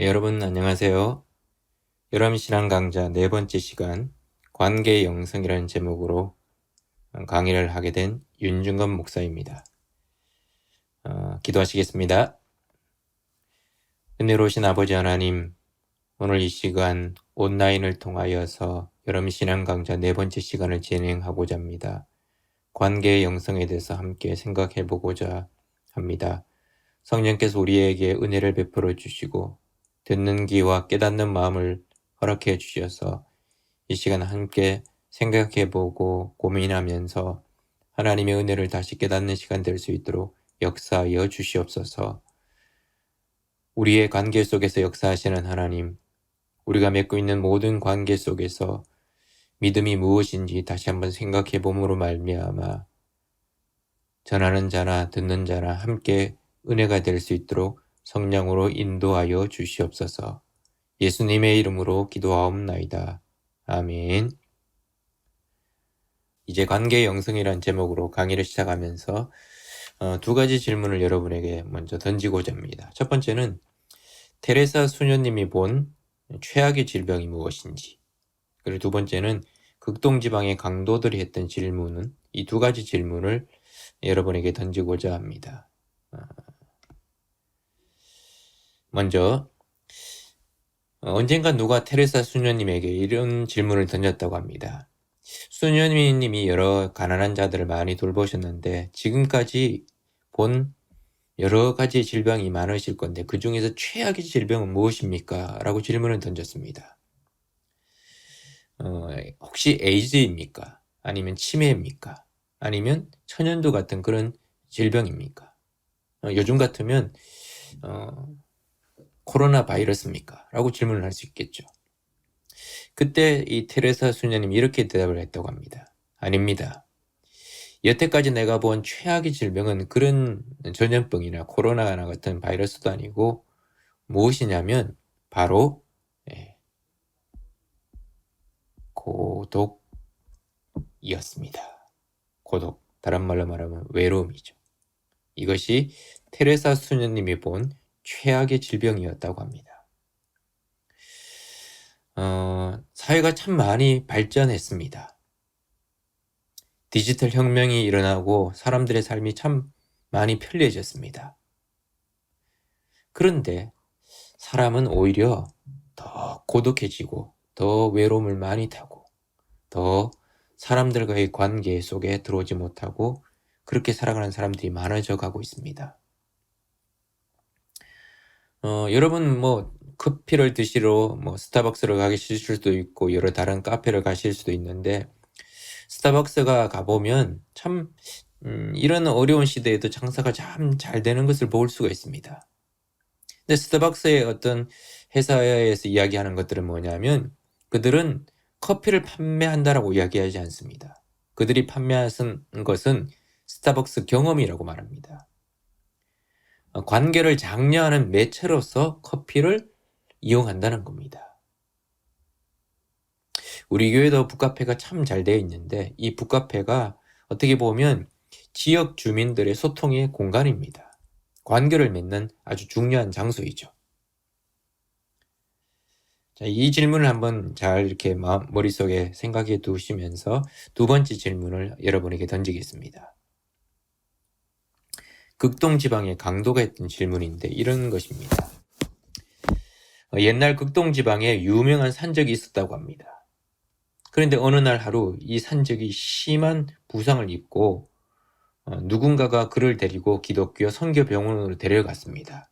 여러분 안녕하세요. 여러분 신앙 강좌 네 번째 시간 관계 영성이라는 제목으로 강의를 하게 된 윤중건 목사입니다. 기도하시겠습니다. 은혜로우신 아버지 하나님, 오늘 이 시간 온라인을 통하여서 여러분 신앙 강좌 네 번째 시간을 진행하고자 합니다. 관계 영성에 대해서 함께 생각해 보고자 합니다. 성령께서 우리에게 은혜를 베풀어 주시고 듣는 귀와 깨닫는 마음을 허락해 주셔서 이 시간 함께 생각해보고 고민하면서 하나님의 은혜를 다시 깨닫는 시간 될 수 있도록 역사하여 주시옵소서. 우리의 관계 속에서 역사하시는 하나님, 우리가 맺고 있는 모든 관계 속에서 믿음이 무엇인지 다시 한번 생각해 봄으로 말미암아 전하는 자나 듣는 자나 함께 은혜가 될 수 있도록 성령으로 인도하여 주시옵소서. 예수님의 이름으로 기도하옵나이다. 아멘. 이제 관계 영성이란 제목으로 강의를 시작하면서 두 가지 질문을 여러분에게 먼저 던지고자 합니다. 첫 번째는 테레사 수녀님이 본 최악의 질병이 무엇인지, 그리고 두 번째는 극동지방의 강도들이 했던 질문은, 이 두 가지 질문을 여러분에게 던지고자 합니다. 먼저 언젠가 누가 테레사 수녀님에게 이런 질문을 던졌다고 합니다. 수녀님이 여러 가난한 자들을 많이 돌보셨는데 지금까지 본 여러 가지 질병이 많으실 건데 그 중에서 최악의 질병은 무엇입니까? 라고 질문을 던졌습니다. 혹시 에이즈입니까? 아니면 치매입니까? 아니면 천연두 같은 그런 질병입니까? 요즘 같으면 코로나 바이러스입니까? 라고 질문을 할 수 있겠죠. 그때 이 테레사 수녀님이 이렇게 대답을 했다고 합니다. 아닙니다. 여태까지 내가 본 최악의 질병은 그런 전염병이나 코로나 같은 바이러스도 아니고 무엇이냐면 바로 고독이었습니다. 고독, 다른 말로 말하면 외로움이죠. 이것이 테레사 수녀님이 본 최악의 질병이었다고 합니다. 사회가 참 많이 발전했습니다. 디지털 혁명이 일어나고 사람들의 삶이 참 많이 편리해졌습니다. 그런데 사람은 오히려 더 고독해지고 더 외로움을 많이 타고 더 사람들과의 관계 속에 들어오지 못하고 그렇게 살아가는 사람들이 많아져 가고 있습니다. 여러분 커피를 드시러 스타벅스를 가실 수도 있고 여러 다른 카페를 가실 수도 있는데 스타벅스가 가보면 참 이런 어려운 시대에도 장사가 참 잘 되는 것을 볼 수가 있습니다. 근데 스타벅스의 어떤 회사에서 이야기하는 것들은 뭐냐면 그들은 커피를 판매한다라고 이야기하지 않습니다. 그들이 판매하는 것은 스타벅스 경험이라고 말합니다. 관계를 장려하는 매체로서 커피를 이용한다는 겁니다. 우리 교회도 북카페가 참 잘 되어 있는데 이 북카페가 어떻게 보면 지역 주민들의 소통의 공간입니다. 관계를 맺는 아주 중요한 장소이죠. 자, 이 질문을 한번 잘 이렇게 머릿속에 생각해 두시면서 두 번째 질문을 여러분에게 던지겠습니다. 극동지방의 강도가 했던 질문인데 이런 것입니다. 옛날 극동지방에 유명한 산적이 있었다고 합니다. 그런데 어느 날 하루 이 산적이 심한 부상을 입고 누군가가 그를 데리고 기독교 선교병원으로 데려갔습니다.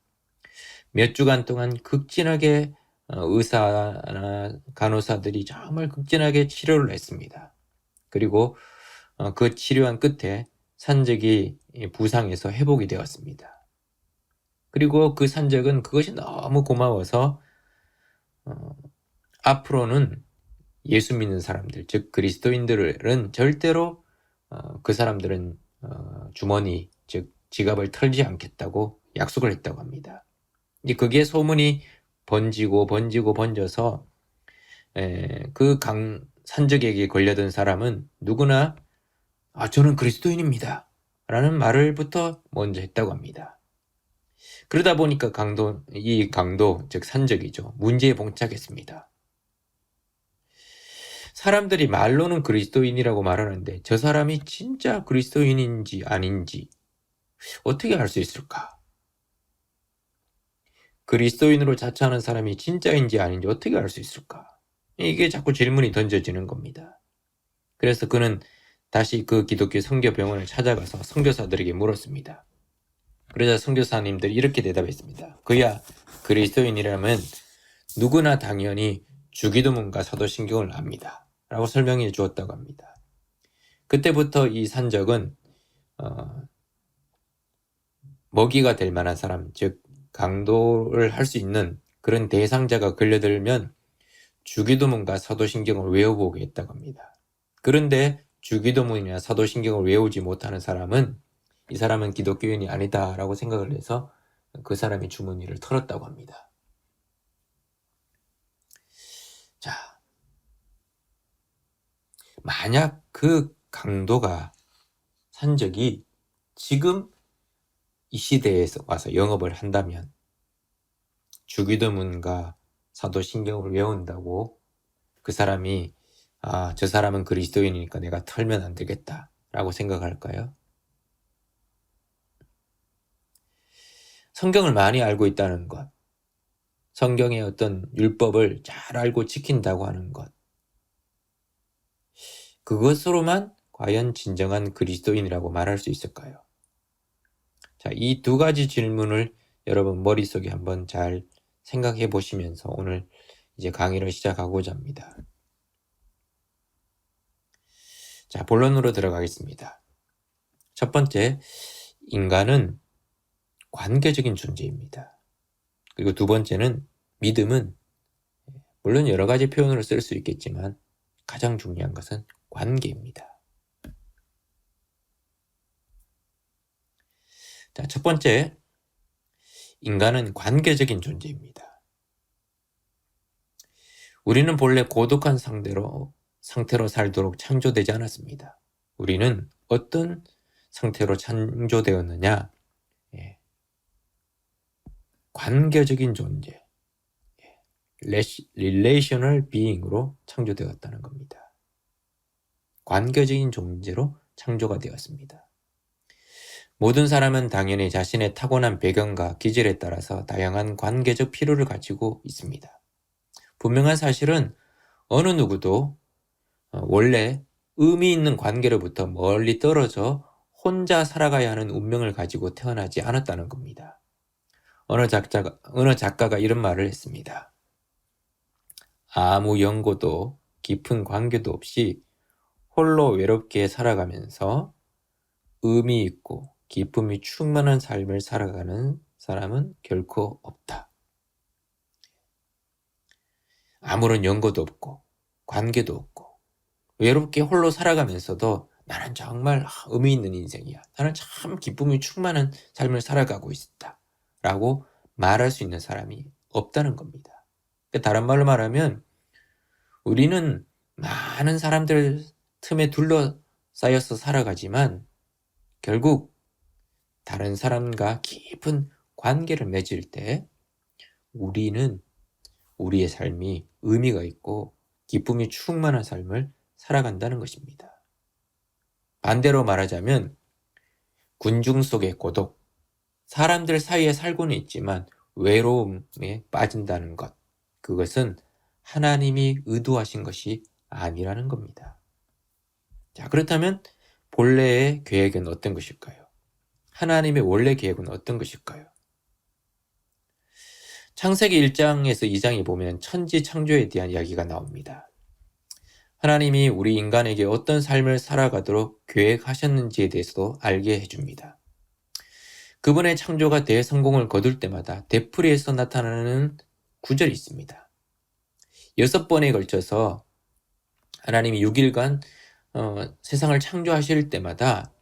몇 주간 동안 극진하게 의사나 간호사들이 정말 극진하게 치료를 했습니다. 그리고 그 치료한 끝에 산적이 부상해서 회복이 되었습니다. 그리고 그 산적은 그것이 너무 고마워서 앞으로는 예수 믿는 사람들, 즉 그리스도인들은 절대로 그 사람들은 주머니, 즉 지갑을 털지 않겠다고 약속을 했다고 합니다. 그게 소문이 번져서 그 산적에게 걸려든 사람은 누구나 저는 그리스도인입니다 라는 말을부터 먼저 했다고 합니다. 그러다 보니까 이 강도, 즉 산적이죠. 문제에 봉착했습니다. 사람들이 말로는 그리스도인이라고 말하는데 저 사람이 진짜 그리스도인인지 아닌지 어떻게 알 수 있을까? 그리스도인으로 자처하는 사람이 진짜인지 아닌지 어떻게 알 수 있을까? 이게 자꾸 질문이 던져지는 겁니다. 그래서 그는 다시 그 기독교 선교병원을 찾아가서 선교사들에게 물었습니다. 그러자 선교사님들이 이렇게 대답했습니다. 그야 그리스도인이라면 누구나 당연히 주기도문과 사도신경을 압니다. 라고 설명해 주었다고 합니다. 그때부터 이 산적은 먹이가 될 만한 사람, 즉 강도를 할 수 있는 그런 대상자가 걸려들면 주기도문과 사도신경을 외워보게 했다고 합니다. 그런데 주기도문이나 사도신경을 외우지 못하는 사람은 이 사람은 기독교인이 아니다라고 생각을 해서 그 사람이 주머니를 털었다고 합니다. 자, 만약 그 강도가 산적이 지금 이 시대에 와서 영업을 한다면 주기도문과 사도신경을 외운다고 그 사람이 저 사람은 그리스도인이니까 내가 털면 안 되겠다라고 생각할까요? 성경을 많이 알고 있다는 것, 성경의 어떤 율법을 잘 알고 지킨다고 하는 것, 그것으로만 과연 진정한 그리스도인이라고 말할 수 있을까요? 자, 이 두 가지 질문을 여러분 머릿속에 한번 잘 생각해 보시면서 오늘 이제 강의를 시작하고자 합니다. 자, 본론으로 들어가겠습니다. 첫 번째, 인간은 관계적인 존재입니다. 그리고 두 번째는 믿음은 물론 여러 가지 표현으로 쓸 수 있겠지만 가장 중요한 것은 관계입니다. 자, 첫 번째, 인간은 관계적인 존재입니다. 우리는 본래 고독한 상태로 살도록 창조되지 않았습니다. 우리는 어떤 상태로 창조되었느냐? 관계적인 존재, relational being으로 창조되었다는 겁니다. 관계적인 존재로 창조가 되었습니다. 모든 사람은 당연히 자신의 타고난 배경과 기질에 따라서 다양한 관계적 필요를 가지고 있습니다. 분명한 사실은 어느 누구도 원래 의미 있는 관계로부터 멀리 떨어져 혼자 살아가야 하는 운명을 가지고 태어나지 않았다는 겁니다. 어느 작가가 이런 말을 했습니다. 아무 연고도 깊은 관계도 없이 홀로 외롭게 살아가면서 의미 있고 기쁨이 충만한 삶을 살아가는 사람은 결코 없다. 아무런 연고도 없고 관계도 없고 외롭게 홀로 살아가면서도 나는 정말 의미 있는 인생이야. 나는 참 기쁨이 충만한 삶을 살아가고 있다. 라고 말할 수 있는 사람이 없다는 겁니다. 다른 말로 말하면 우리는 많은 사람들 틈에 둘러싸여서 살아가지만 결국 다른 사람과 깊은 관계를 맺을 때 우리는 우리의 삶이 의미가 있고 기쁨이 충만한 삶을 살아간다는 것입니다. 반대로 말하자면 군중 속의 고독, 사람들 사이에 살고는 있지만 외로움에 빠진다는 것, 그것은 하나님이 의도하신 것이 아니라는 겁니다. 자, 그렇다면 본래의 계획은 어떤 것일까요? 하나님의 원래 계획은 어떤 것일까요? 창세기 1장에서 2장에 보면 천지 창조에 대한 이야기가 나옵니다. 하나님이 우리 인간에게 어떤 삶을 살아가도록 계획하셨는지에 대해서도 알게 해줍니다. 그분의 창조가 대성공을 거둘 때마다 되풀이해서 나타나는 구절이 있습니다. 6번에 걸쳐서 하나님이 6일간 세상을 창조하실 때마다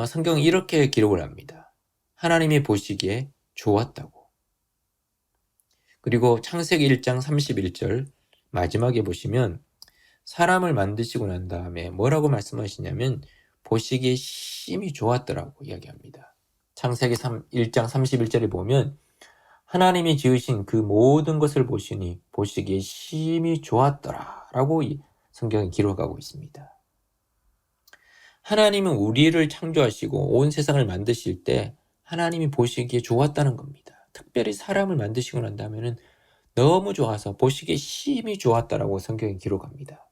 성경은 이렇게 기록을 합니다. 하나님이 보시기에 좋았다고. 그리고 창세기 1장 31절 마지막에 보시면 사람을 만드시고 난 다음에 뭐라고 말씀하시냐면 보시기에 심히 좋았더라고 이야기합니다. 창세기 1장 31절에 보면 하나님이 지으신 그 모든 것을 보시니 보시기에 심히 좋았더라 라고 이 성경이 기록하고 있습니다. 하나님은 우리를 창조하시고 온 세상을 만드실 때 하나님이 보시기에 좋았다는 겁니다. 특별히 사람을 만드시고 난 다음에는 너무 좋아서 보시기에 심히 좋았다라고 성경이 기록합니다.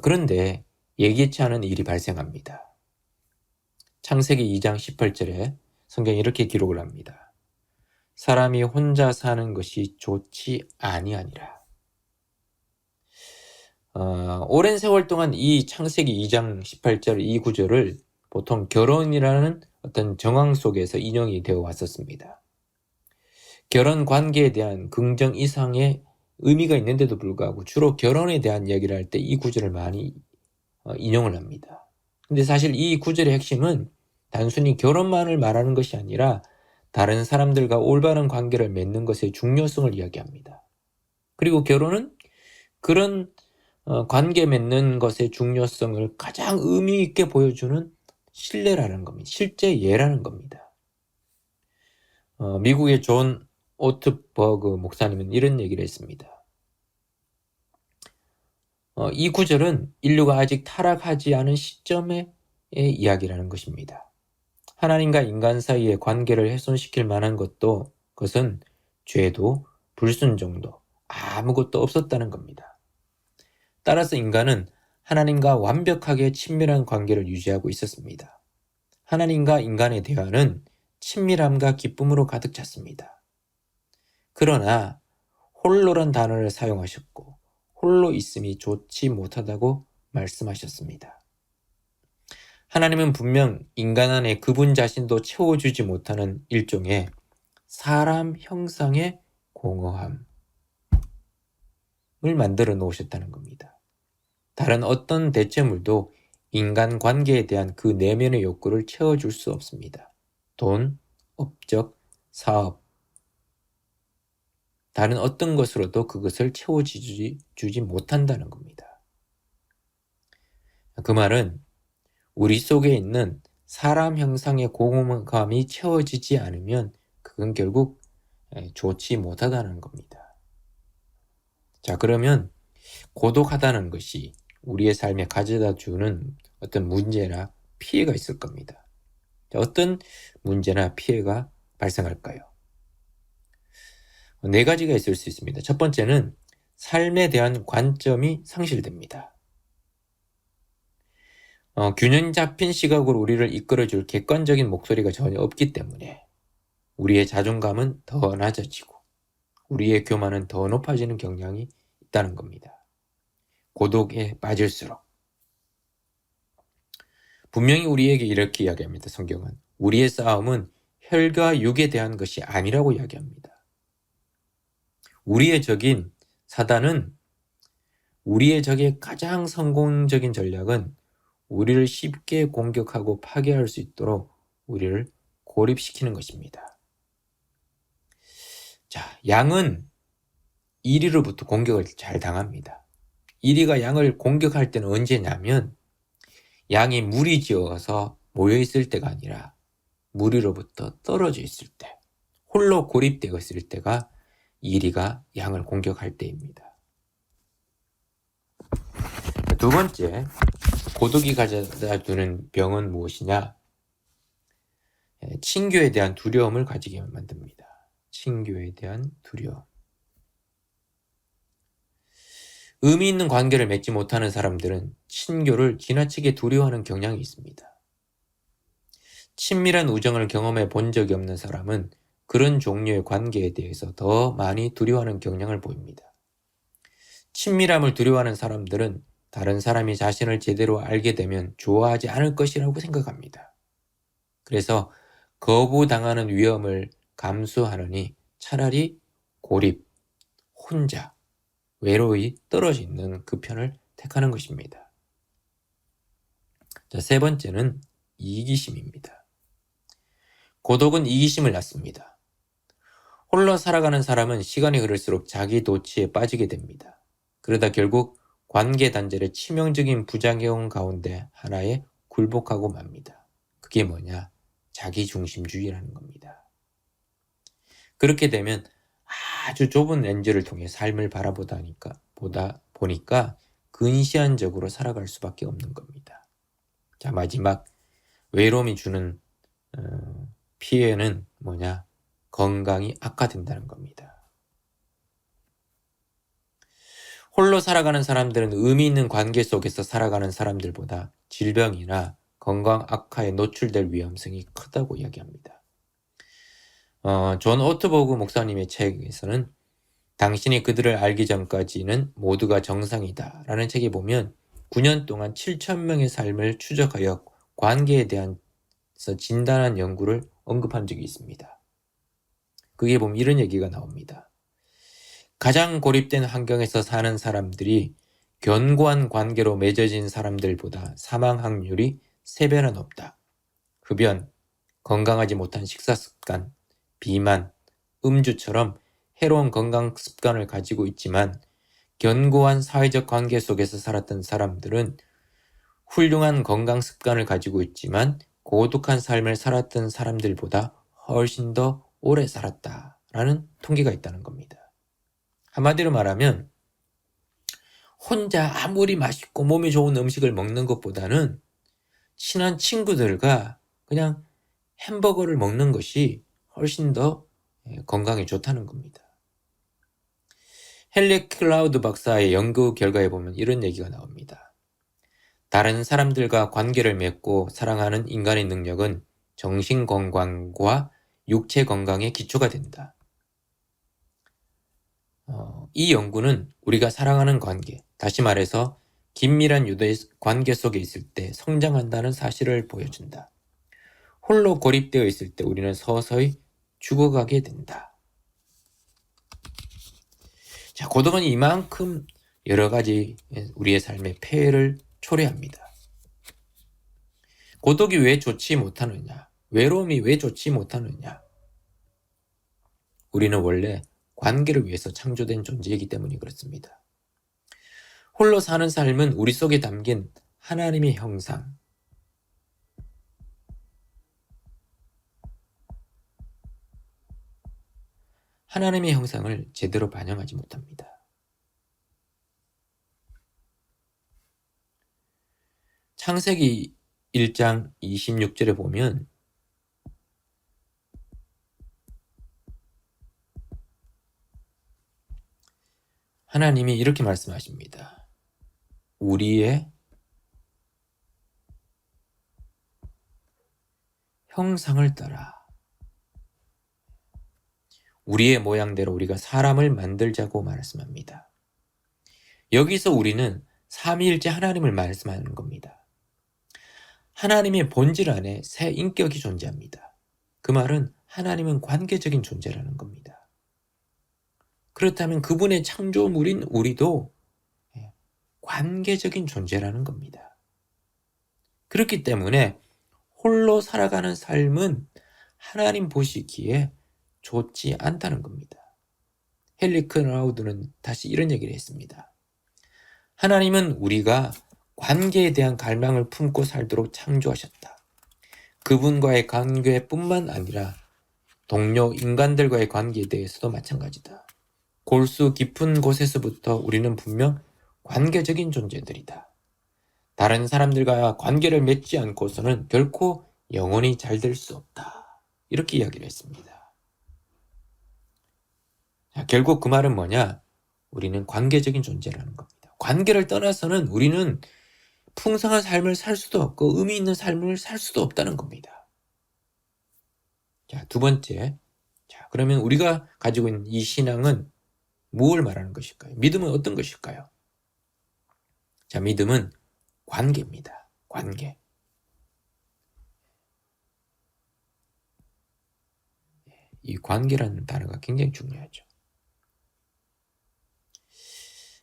그런데 예기치 않은 일이 발생합니다. 창세기 2장 18절에 성경이 이렇게 기록을 합니다. 사람이 혼자 사는 것이 좋지 아니하니라. 오랜 세월 동안 이 창세기 2장 18절 이 구절을 보통 결혼이라는 어떤 정황 속에서 인용이 되어 왔었습니다. 결혼 관계에 대한 긍정 이상의 의미가 있는데도 불구하고 주로 결혼에 대한 이야기를 할 때 이 구절을 많이 인용을 합니다. 근데 사실 이 구절의 핵심은 단순히 결혼만을 말하는 것이 아니라 다른 사람들과 올바른 관계를 맺는 것의 중요성을 이야기합니다. 그리고 결혼은 그런 관계 맺는 것의 중요성을 가장 의미 있게 보여주는 신뢰라는 겁니다. 실제 예라는 겁니다. 미국의 존 오트버그 목사님은 이런 얘기를 했습니다. 이 구절은 인류가 아직 타락하지 않은 시점의 이야기라는 것입니다. 하나님과 인간 사이의 관계를 훼손시킬 만한 것은 죄도 불순종도 아무것도 없었다는 겁니다. 따라서 인간은 하나님과 완벽하게 친밀한 관계를 유지하고 있었습니다. 하나님과 인간의 대화는 친밀함과 기쁨으로 가득 찼습니다. 그러나 홀로란 단어를 사용하셨고 홀로 있음이 좋지 못하다고 말씀하셨습니다. 하나님은 분명 인간 안에 그분 자신도 채워주지 못하는 일종의 사람 형상의 공허함을 만들어 놓으셨다는 겁니다. 다른 어떤 대체물도 인간 관계에 대한 그 내면의 욕구를 채워줄 수 없습니다. 돈, 업적, 사업, 다른 어떤 것으로도 그것을 채워주지 못한다는 겁니다. 그 말은 우리 속에 있는 사람 형상의 공허감이 채워지지 않으면 그건 결국 좋지 못하다는 겁니다. 자, 그러면 고독하다는 것이 우리의 삶에 가져다 주는 어떤 문제나 피해가 있을 겁니다. 자, 어떤 문제나 피해가 발생할까요? 네 가지가 있을 수 있습니다. 첫 번째는 삶에 대한 관점이 상실됩니다. 균형 잡힌 시각으로 우리를 이끌어줄 객관적인 목소리가 전혀 없기 때문에 우리의 자존감은 더 낮아지고 우리의 교만은 더 높아지는 경향이 있다는 겁니다. 고독에 빠질수록. 분명히 우리에게 이렇게 이야기합니다. 성경은 우리의 싸움은 혈과 육에 대한 것이 아니라고 이야기합니다. 우리의 적인 사단은 우리의 적의 가장 성공적인 전략은 우리를 쉽게 공격하고 파괴할 수 있도록 우리를 고립시키는 것입니다. 자, 양은 이리로부터 공격을 잘 당합니다. 이리가 양을 공격할 때는 언제냐면 양이 무리지어서 모여있을 때가 아니라 무리로부터 떨어져 있을 때, 홀로 고립되어 있을 때가 이리가 양을 공격할 때입니다. 두 번째, 고독이 가져다 주는 병은 무엇이냐? 친교에 대한 두려움을 가지게 만듭니다. 친교에 대한 두려움. 의미 있는 관계를 맺지 못하는 사람들은 친교를 지나치게 두려워하는 경향이 있습니다. 친밀한 우정을 경험해 본 적이 없는 사람은 그런 종류의 관계에 대해서 더 많이 두려워하는 경향을 보입니다. 친밀함을 두려워하는 사람들은 다른 사람이 자신을 제대로 알게 되면 좋아하지 않을 것이라고 생각합니다. 그래서 거부당하는 위험을 감수하느니 차라리 고립, 혼자, 외로이 떨어져 있는 그 편을 택하는 것입니다. 자, 세 번째는 이기심입니다. 고독은 이기심을 낳습니다. 홀로 살아가는 사람은 시간이 흐를수록 자기 도취에 빠지게 됩니다. 그러다 결국 관계 단절의 치명적인 부작용 가운데 하나에 굴복하고 맙니다. 그게 뭐냐? 자기중심주의라는 겁니다. 그렇게 되면 아주 좁은 렌즈를 통해 삶을 보니까 근시안적으로 살아갈 수밖에 없는 겁니다. 자, 마지막 외로움이 주는 피해는 뭐냐? 건강이 악화된다는 겁니다. 홀로 살아가는 사람들은 의미 있는 관계 속에서 살아가는 사람들보다 질병이나 건강 악화에 노출될 위험성이 크다고 이야기합니다. 존 오트버그 목사님의 책에서는 당신이 그들을 알기 전까지는 모두가 정상이다 라는 책에 보면 9년 동안 7,000명의 삶을 추적하여 관계에 대한 진단한 연구를 언급한 적이 있습니다. 그게 보면 이런 얘기가 나옵니다. 가장 고립된 환경에서 사는 사람들이 견고한 관계로 맺어진 사람들보다 사망 확률이 3배나 높다. 흡연, 건강하지 못한 식사 습관, 비만, 음주처럼 해로운 건강 습관을 가지고 있지만 견고한 사회적 관계 속에서 살았던 사람들은 훌륭한 건강 습관을 가지고 있지만 고독한 삶을 살았던 사람들보다 훨씬 더 오래 살았다라는 통계가 있다는 겁니다. 한마디로 말하면 혼자 아무리 맛있고 몸에 좋은 음식을 먹는 것보다는 친한 친구들과 그냥 햄버거를 먹는 것이 훨씬 더 건강에 좋다는 겁니다. 헨리 클라우드 박사의 연구 결과에 보면 이런 얘기가 나옵니다. 다른 사람들과 관계를 맺고 사랑하는 인간의 능력은 정신 건강과 육체 건강의 기초가 된다. 이 연구는 우리가 사랑하는 관계, 다시 말해서 긴밀한 유대 관계 속에 있을 때 성장한다는 사실을 보여준다. 홀로 고립되어 있을 때 우리는 서서히 죽어가게 된다. 자, 고독은 이만큼 여러 가지 우리의 삶의 폐해를 초래합니다. 고독이 왜 좋지 못하느냐? 외로움이 왜 좋지 못하느냐? 우리는 원래 관계를 위해서 창조된 존재이기 때문이 그렇습니다. 홀로 사는 삶은 우리 속에 담긴 하나님의 형상, 하나님의 형상을 제대로 반영하지 못합니다. 창세기 1장 26절에 보면 하나님이 이렇게 말씀하십니다. 우리의 형상을 따라 우리의 모양대로 우리가 사람을 만들자고 말씀합니다. 여기서 우리는 삼위일체 하나님을 말씀하는 겁니다. 하나님의 본질 안에 새 인격이 존재합니다. 그 말은 하나님은 관계적인 존재라는 겁니다. 그렇다면 그분의 창조물인 우리도 관계적인 존재라는 겁니다. 그렇기 때문에 홀로 살아가는 삶은 하나님 보시기에 좋지 않다는 겁니다. 헨리 클라우드는 다시 이런 얘기를 했습니다. 하나님은 우리가 관계에 대한 갈망을 품고 살도록 창조하셨다. 그분과의 관계뿐만 아니라 동료 인간들과의 관계에 대해서도 마찬가지다. 골수 깊은 곳에서부터 우리는 분명 관계적인 존재들이다. 다른 사람들과 관계를 맺지 않고서는 결코 영원히 잘 될 수 없다. 이렇게 이야기를 했습니다. 자, 결국 그 말은 뭐냐? 우리는 관계적인 존재라는 겁니다. 관계를 떠나서는 우리는 풍성한 삶을 살 수도 없고 의미 있는 삶을 살 수도 없다는 겁니다. 자, 두 번째. 자, 그러면 우리가 가지고 있는 이 신앙은 무엇을 말하는 것일까요? 믿음은 어떤 것일까요? 자, 믿음은 관계입니다. 관계. 이 관계라는 단어가 굉장히 중요하죠.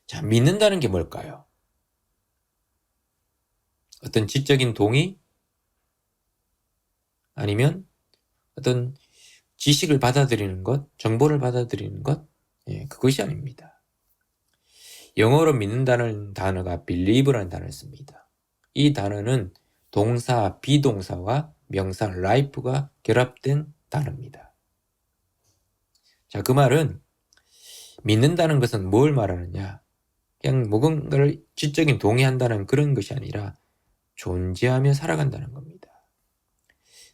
자, 믿는다는 게 뭘까요? 어떤 지적인 동의? 아니면 어떤 지식을 받아들이는 것? 정보를 받아들이는 것? 그것이 아닙니다. 영어로 믿는다는 단어가 believe라는 단어를 씁니다. 이 단어는 동사, 비동사와 명사 life가 결합된 단어입니다. 자, 그 말은 믿는다는 것은 뭘 말하느냐? 그냥 뭔가를 지적인 동의한다는 그런 것이 아니라 존재하며 살아간다는 겁니다.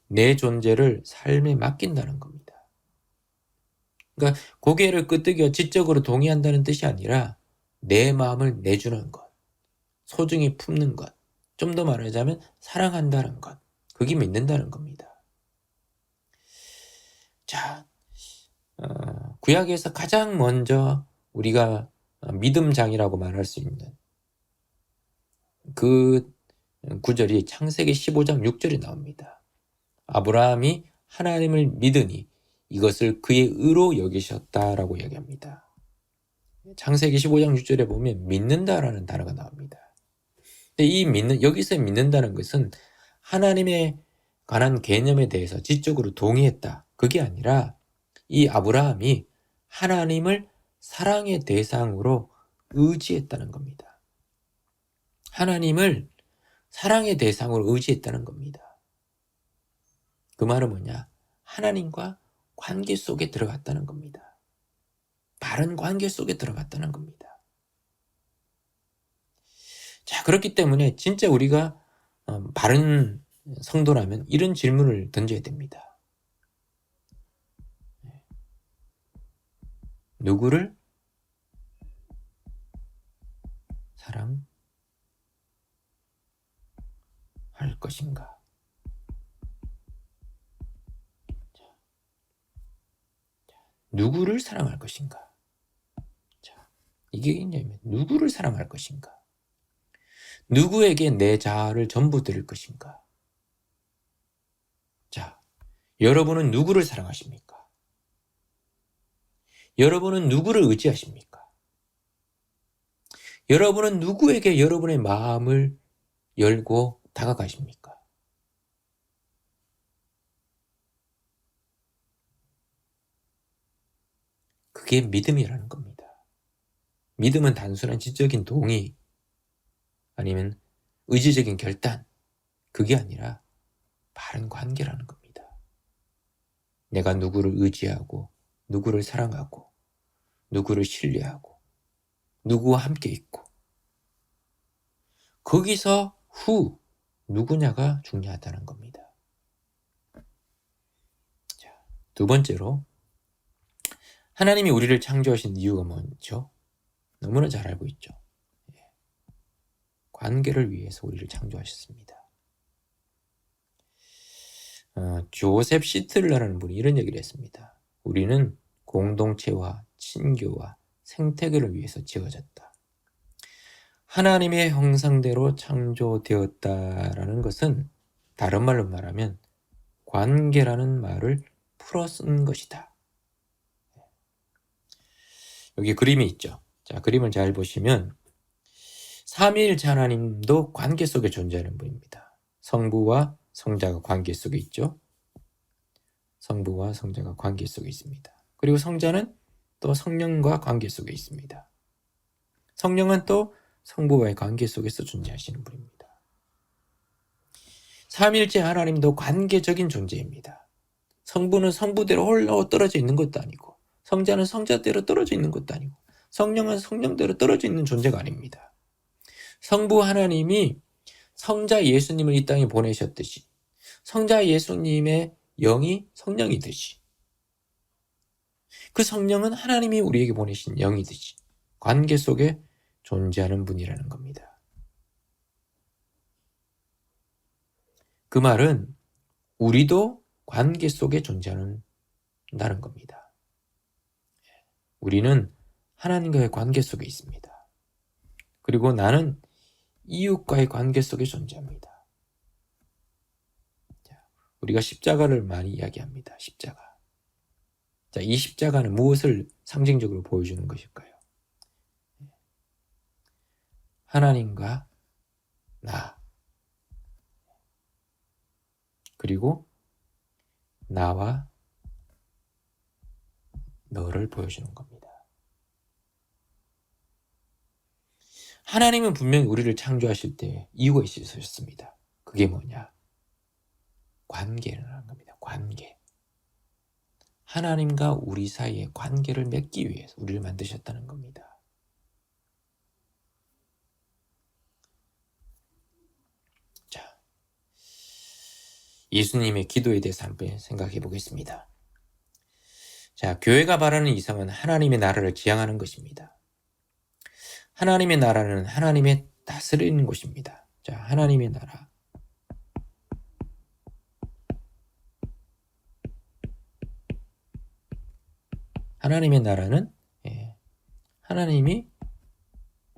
내 존재를 삶에 맡긴다는 겁니다. 그러니까 고개를 끄덕여 지적으로 동의한다는 뜻이 아니라 내 마음을 내주는 것, 소중히 품는 것, 좀 더 말하자면 사랑한다는 것, 그게 믿는다는 겁니다. 자, 구약에서 가장 먼저 우리가 믿음장이라고 말할 수 있는 그 구절이 창세기 15장 6절에 나옵니다. 아브라함이 하나님을 믿으니 이것을 그의 의로 여기셨다라고 이야기합니다. 창세기 15장 6절에 보면 믿는다라는 단어가 나옵니다. 근데 여기서 믿는다는 것은 하나님에 관한 개념에 대해서 지적으로 동의했다. 그게 아니라 이 아브라함이 하나님을 사랑의 대상으로 의지했다는 겁니다. 하나님을 사랑의 대상으로 의지했다는 겁니다. 그 말은 뭐냐? 하나님과 관계 속에 들어갔다는 겁니다. 바른 관계 속에 들어갔다는 겁니다. 자, 그렇기 때문에 진짜 우리가 바른 성도라면 이런 질문을 던져야 됩니다. 누구를 사랑할 것인가? 누구를 사랑할 것인가? 자, 이게 뭐냐면 누구를 사랑할 것인가? 누구에게 내 자아를 전부 드릴 것인가? 자, 여러분은 누구를 사랑하십니까? 여러분은 누구를 의지하십니까? 여러분은 누구에게 여러분의 마음을 열고 다가가십니까? 그게 믿음이라는 겁니다. 믿음은 단순한 지적인 동의 아니면 의지적인 결단, 그게 아니라 바른 관계라는 겁니다. 내가 누구를 의지하고 누구를 사랑하고 누구를 신뢰하고 누구와 함께 있고 거기서 누구냐가 중요하다는 겁니다. 자, 두 번째로 하나님이 우리를 창조하신 이유가 뭐죠? 너무나 잘 알고 있죠. 관계를 위해서 우리를 창조하셨습니다. 조셉 시틀러라는 분이 이런 얘기를 했습니다. 우리는 공동체와 친교와 생태계를 위해서 지어졌다. 하나님의 형상대로 창조되었다라는 것은 다른 말로 말하면 관계라는 말을 풀어 쓴 것이다. 여기 그림이 있죠. 자, 그림을 잘 보시면 삼위일체 하나님도 관계 속에 존재하는 분입니다. 성부와 성자가 관계 속에 있죠. 성부와 성자가 관계 속에 있습니다. 그리고 성자는 또 성령과 관계 속에 있습니다. 성령은 또 성부와의 관계 속에서 존재하시는 분입니다. 삼위일체 하나님도 관계적인 존재입니다. 성부는 성부대로 홀로 떨어져 있는 것도 아니고 성자는 성자대로 떨어져 있는 것도 아니고 성령은 성령대로 떨어져 있는 존재가 아닙니다. 성부 하나님이 성자 예수님을 이 땅에 보내셨듯이 성자 예수님의 영이 성령이듯이 그 성령은 하나님이 우리에게 보내신 영이듯이 관계 속에 존재하는 분이라는 겁니다. 그 말은 우리도 관계 속에 존재한다는 겁니다. 우리는 하나님과의 관계 속에 있습니다. 그리고 나는 이웃과의 관계 속에 존재합니다. 우리가 십자가를 많이 이야기합니다. 십자가. 자, 이 십자가는 무엇을 상징적으로 보여주는 것일까요? 하나님과 나, 그리고 나와 너를 보여주는 겁니다. 하나님은 분명히 우리를 창조하실 때 이유가 있으셨습니다. 그게 뭐냐? 관계라는 겁니다. 관계. 하나님과 우리 사이의 관계를 맺기 위해서 우리를 만드셨다는 겁니다. 자, 예수님의 기도에 대해서 한번 생각해 보겠습니다. 자, 교회가 바라는 이상은 하나님의 나라를 지향하는 것입니다. 하나님의 나라는 하나님의 다스리는 곳입니다. 자, 하나님의 나라. 하나님의 나라는 하나님이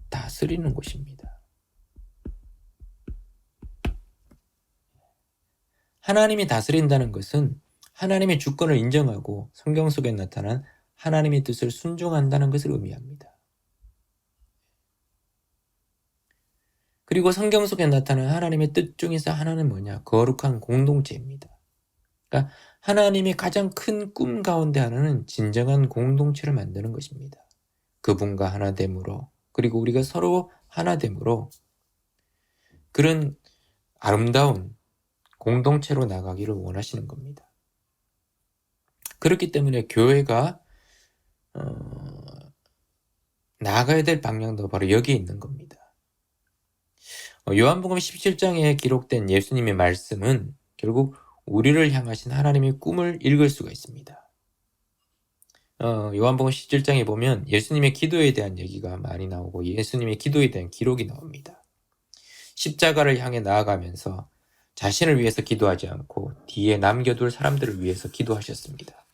다스리는 곳입니다. 하나님이 다스린다는 것은 하나님의 주권을 인정하고 성경 속에 나타난 하나님의 뜻을 순종한다는 것을 의미합니다. 그리고 성경 속에 나타난 하나님의 뜻 중에서 하나는 뭐냐? 거룩한 공동체입니다. 그러니까 하나님의 가장 큰 꿈 가운데 하나는 진정한 공동체를 만드는 것입니다. 그분과 하나됨으로, 그리고 우리가 서로 하나됨으로 그런 아름다운 공동체로 나가기를 원하시는 겁니다. 그렇기 때문에 교회가 나아가야 될 방향도 바로 여기에 있는 겁니다. 요한복음 17장에 기록된 예수님의 말씀은 결국 우리를 향하신 하나님의 꿈을 읽을 수가 있습니다. 요한복음 17장에 보면 예수님의 기도에 대한 얘기가 많이 나오고 예수님의 기도에 대한 기록이 나옵니다. 십자가를 향해 나아가면서 자신을 위해서 기도하지 않고 뒤에 남겨둘 사람들을 위해서 기도하셨습니다.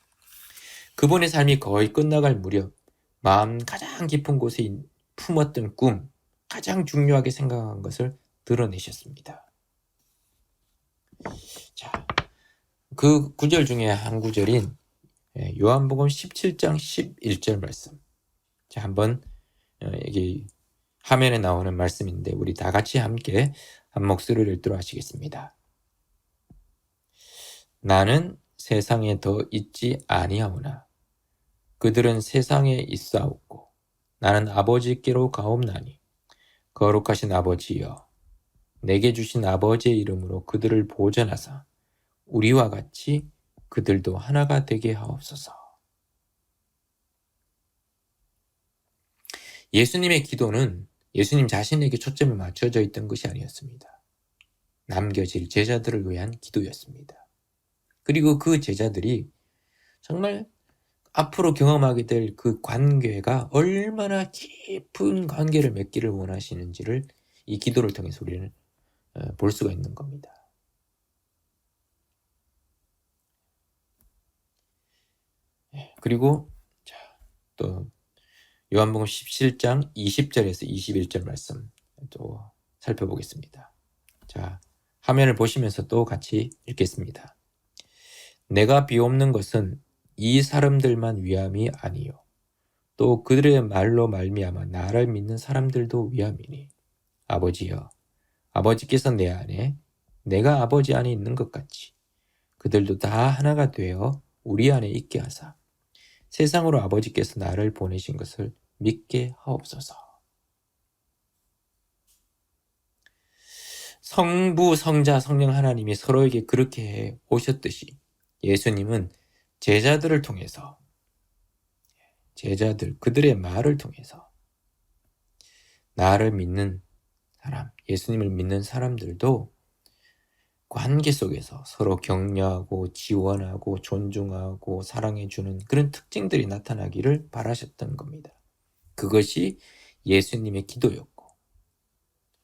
그분의 삶이 거의 끝나갈 무렵 마음 가장 깊은 곳에 품었던 꿈, 가장 중요하게 생각한 것을 드러내셨습니다. 자, 그 구절 중에 한 구절인 요한복음 17장 11절 말씀. 자, 한번 여기 화면에 나오는 말씀인데 우리 다 같이 함께 한 목소리를 읽도록 하시겠습니다. 나는 세상에 더 있지 아니하오나 그들은 세상에 있사옵고 나는 아버지께로 가옵나니 거룩하신 아버지여 내게 주신 아버지의 이름으로 그들을 보전하사 우리와 같이 그들도 하나가 되게 하옵소서. 예수님의 기도는 예수님 자신에게 초점이 맞춰져 있던 것이 아니었습니다. 남겨질 제자들을 위한 기도였습니다. 그리고 그 제자들이 정말 앞으로 경험하게 될 그 관계가 얼마나 깊은 관계를 맺기를 원하시는지를 이 기도를 통해서 우리는 볼 수가 있는 겁니다. 그리고 또 요한복음 17장 20절에서 21절 말씀 또 살펴보겠습니다. 자, 화면을 보시면서 또 같이 읽겠습니다. 내가 비옵는 것은 이 사람들만 위함이 아니요 또 그들의 말로 말미암아 나를 믿는 사람들도 위함이니 아버지여 아버지께서 내 안에 내가 아버지 안에 있는 것 같이 그들도 다 하나가 되어 우리 안에 있게 하사 세상으로 아버지께서 나를 보내신 것을 믿게 하옵소서. 성부, 성자, 성령 하나님이 서로에게 그렇게 해 오셨듯이 예수님은 제자들을 통해서 그들의 말을 통해서 나를 믿는 사람, 예수님을 믿는 사람들도 관계 속에서 서로 격려하고 지원하고 존중하고 사랑해주는 그런 특징들이 나타나기를 바라셨던 겁니다. 그것이 예수님의 기도였고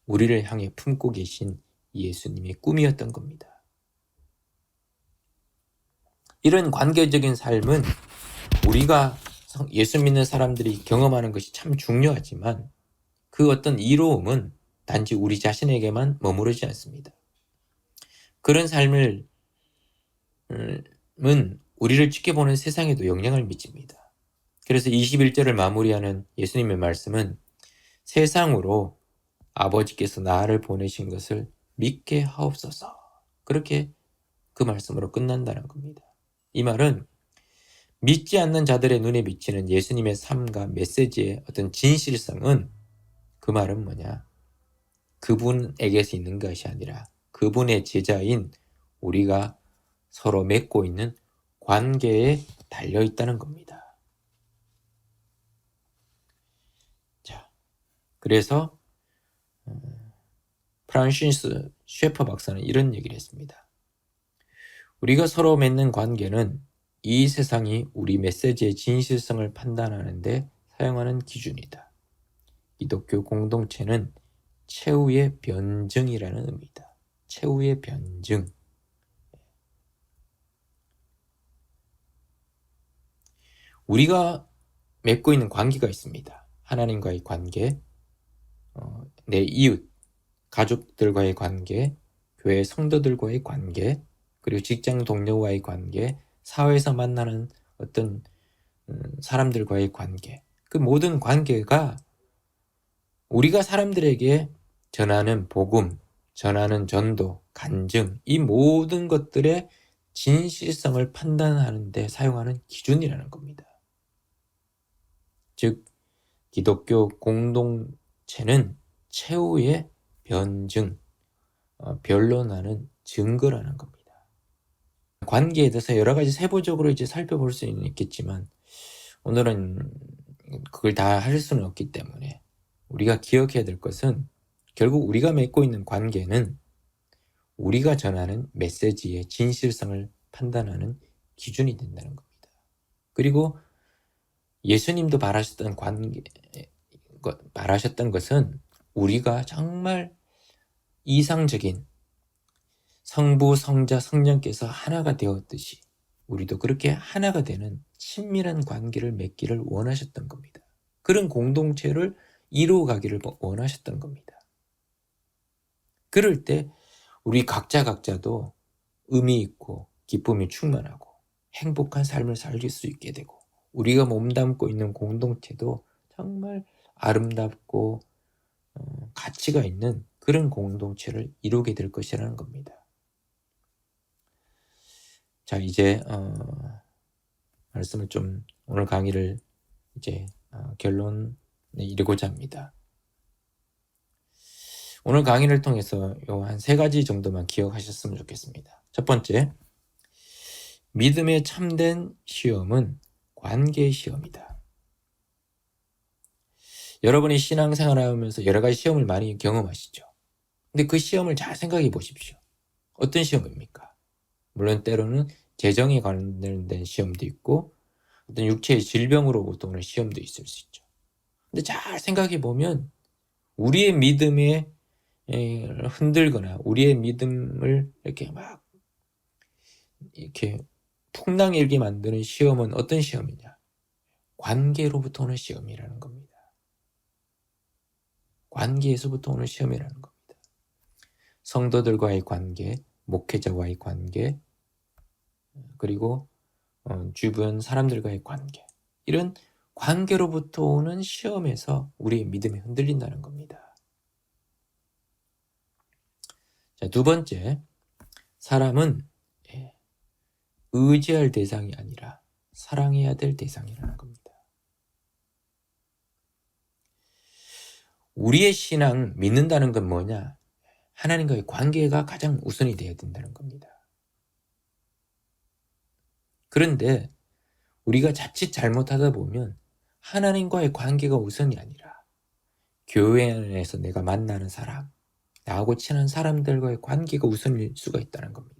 우리를 향해 품고 계신 예수님의 꿈이었던 겁니다. 이런 관계적인 삶은 우리가 예수 믿는 사람들이 경험하는 것이 참 중요하지만 그 어떤 이로움은 단지 우리 자신에게만 머무르지 않습니다. 그런 삶을 우리를 지켜보는 세상에도 영향을 미칩니다. 그래서 21절을 마무리하는 예수님의 말씀은 세상으로 아버지께서 나를 보내신 것을 믿게 하옵소서. 그렇게 그 말씀으로 끝난다는 겁니다. 이 말은 믿지 않는 자들의 눈에 비치는 예수님의 삶과 메시지의 어떤 진실성은 그 말은 뭐냐? 그분에게서 있는 것이 아니라 그분의 제자인 우리가 서로 맺고 있는 관계에 달려 있다는 겁니다. 자, 그래서 프란시스 셰퍼 박사는 이런 얘기를 했습니다. 우리가 서로 맺는 관계는 이 세상이 우리 메시지의 진실성을 판단하는 데 사용하는 기준이다. 기독교 공동체는 최후의 변증이라는 의미다. 최후의 변증. 우리가 맺고 있는 관계가 있습니다. 하나님과의 관계, 내 이웃, 가족들과의 관계, 교회 성도들과의 관계, 그리고 직장 동료와의 관계, 사회에서 만나는 어떤 사람들과의 관계, 그 모든 관계가 우리가 사람들에게 전하는 복음, 전하는 전도, 간증, 이 모든 것들의 진실성을 판단하는 데 사용하는 기준이라는 겁니다. 즉 기독교 공동체는 최후의 변증, 변론하는 증거라는 겁니다. 관계에 대해서 여러 가지 세부적으로 이제 살펴볼 수는 있겠지만 오늘은 그걸 다 할 수는 없기 때문에 우리가 기억해야 될 것은 결국 우리가 맺고 있는 관계는 우리가 전하는 메시지의 진실성을 판단하는 기준이 된다는 겁니다. 그리고 예수님도 말하셨던 것은 우리가 정말 이상적인 성부, 성자, 성령께서 하나가 되었듯이 우리도 그렇게 하나가 되는 친밀한 관계를 맺기를 원하셨던 겁니다. 그런 공동체를 이루어가기를 원하셨던 겁니다. 그럴 때 우리 각자도 의미 있고 기쁨이 충만하고 행복한 삶을 살 수 있게 되고 우리가 몸담고 있는 공동체도 정말 아름답고 가치가 있는 그런 공동체를 이루게 될 것이라는 겁니다. 자, 이제 말씀을 좀 오늘 강의를 이제 결론에 이르고자 합니다. 오늘 강의를 통해서 요 한 3가지 정도만 기억하셨으면 좋겠습니다. 첫 번째, 믿음의 참된 시험은 관계의 시험이다. 여러분이 신앙생활을 하면서 여러 가지 시험을 많이 경험하시죠. 근데 그 시험을 잘 생각해 보십시오. 어떤 시험입니까? 물론 때로는 재정에 관련된 시험도 있고 어떤 육체의 질병으로부터 오는 시험도 있을 수 있죠. 근데 잘 생각해 보면 우리의 믿음에 흔들거나 우리의 믿음을 이렇게 풍랑 일게 만드는 시험은 어떤 시험이냐? 관계로부터 오는 시험이라는 겁니다. 관계에서부터 오는 시험이라는 겁니다. 성도들과의 관계, 목회자와의 관계, 그리고 주변 사람들과의 관계, 이런 관계로부터 오는 시험에서 우리의 믿음이 흔들린다는 겁니다. 자, 두 번째, 사람은 의지할 대상이 아니라 사랑해야 될 대상이라는 겁니다. 우리의 신앙, 믿는다는 건 뭐냐? 하나님과의 관계가 가장 우선이 되어야 된다는 겁니다. 그런데 우리가 자칫 잘못하다 보면 하나님과의 관계가 우선이 아니라 교회 안에서 내가 만나는 사람, 나하고 친한 사람들과의 관계가 우선일 수가 있다는 겁니다.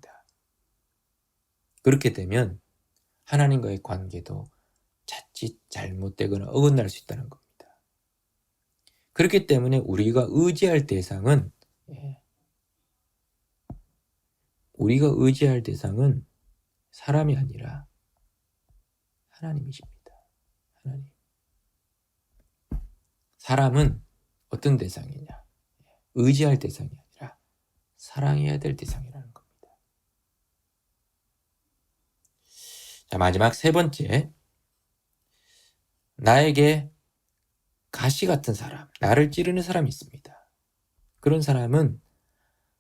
그렇게 되면 하나님과의 관계도 자칫 잘못되거나 어긋날 수 있다는 겁니다. 그렇기 때문에 우리가 의지할 대상은 사람이 아니라 하나님이십니다. 하나님. 사람은 어떤 대상이냐? 의지할 대상이 아니라 사랑해야 될 대상이라는 겁니다. 자, 마지막 3번째. 나에게 가시 같은 사람, 나를 찌르는 사람이 있습니다. 그런 사람은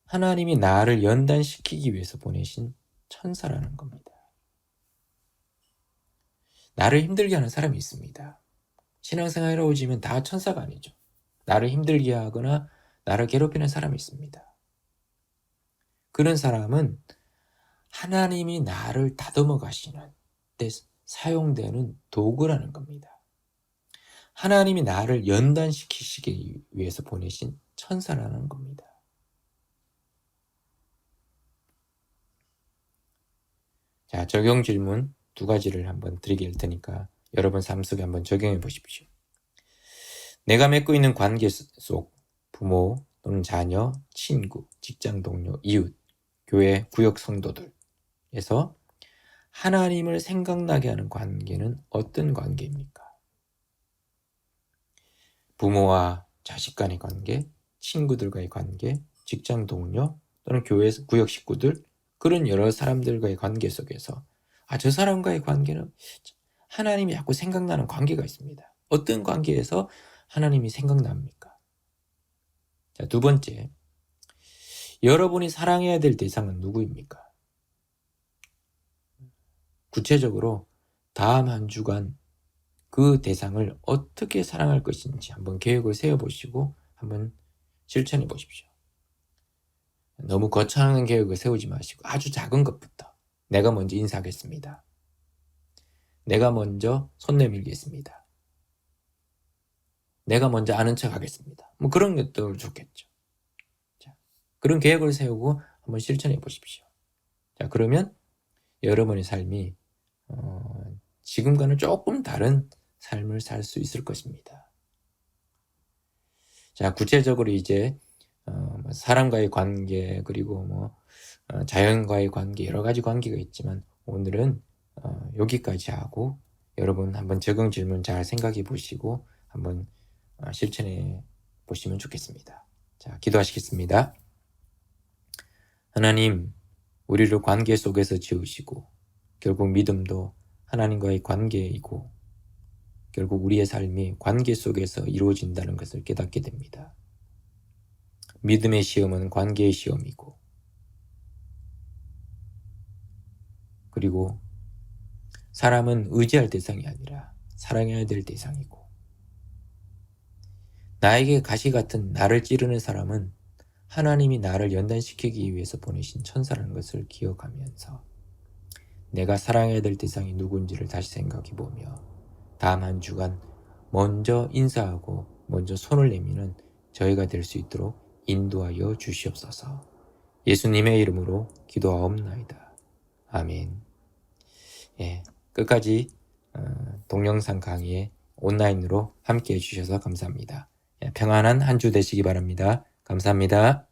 하나님이 나를 연단시키기 위해서 보내신 천사라는 겁니다. 나를 힘들게 하는 사람이 있습니다. 신앙생활이라고 지면 다 천사가 아니죠. 나를 힘들게 하거나 나를 괴롭히는 사람이 있습니다. 그런 사람은 하나님이 나를 다듬어 가시는 데 사용되는 도구라는 겁니다. 하나님이 나를 연단시키시기 위해서 보내신 천사라는 겁니다. 자, 적용 질문 2가지를 한번 드릴 테니까 여러분 삶 속에 한번 적용해 보십시오. 내가 맺고 있는 관계 속 부모 또는 자녀, 친구, 직장 동료, 이웃, 교회, 구역 성도들에서 하나님을 생각나게 하는 관계는 어떤 관계입니까? 부모와 자식 간의 관계, 친구들과의 관계, 직장 동료 또는 교회 구역 식구들, 그런 여러 사람들과의 관계 속에서 저 사람과의 관계는 하나님이 자꾸 생각나는 관계가 있습니다. 어떤 관계에서 하나님이 생각납니까? 자, 2번째, 여러분이 사랑해야 될 대상은 누구입니까? 구체적으로 다음 한 주간 그 대상을 어떻게 사랑할 것인지 한번 계획을 세워보시고 한번 실천해 보십시오. 너무 거창한 계획을 세우지 마시고 아주 작은 것부터 내가 먼저 인사하겠습니다. 내가 먼저 손 내밀겠습니다. 내가 먼저 아는 척 하겠습니다. 뭐 그런 것도 좋겠죠. 자, 그런 계획을 세우고 한번 실천해 보십시오. 자, 그러면 여러분의 삶이 지금과는 조금 다른 삶을 살 수 있을 것입니다. 자, 구체적으로 이제 사람과의 관계, 그리고 자연과의 관계, 여러 가지 관계가 있지만 오늘은 여기까지 하고 여러분 한번 적용 질문 잘 생각해 보시고 한번 실천해 보시면 좋겠습니다. 자, 기도하시겠습니다. 하나님, 우리를 관계 속에서 지으시고 결국 믿음도 하나님과의 관계이고 결국 우리의 삶이 관계 속에서 이루어진다는 것을 깨닫게 됩니다. 믿음의 시험은 관계의 시험이고 그리고 사람은 의지할 대상이 아니라 사랑해야 될 대상이고 나에게 가시 같은 나를 찌르는 사람은 하나님이 나를 연단시키기 위해서 보내신 천사라는 것을 기억하면서 내가 사랑해야 될 대상이 누군지를 다시 생각해 보며 다음 한 주간 먼저 인사하고 먼저 손을 내미는 저희가 될 수 있도록 인도하여 주시옵소서. 예수님의 이름으로 기도하옵나이다. 아멘. 예, 끝까지 동영상 강의에 온라인으로 함께 해주셔서 감사합니다. 평안한 한 주 되시기 바랍니다. 감사합니다.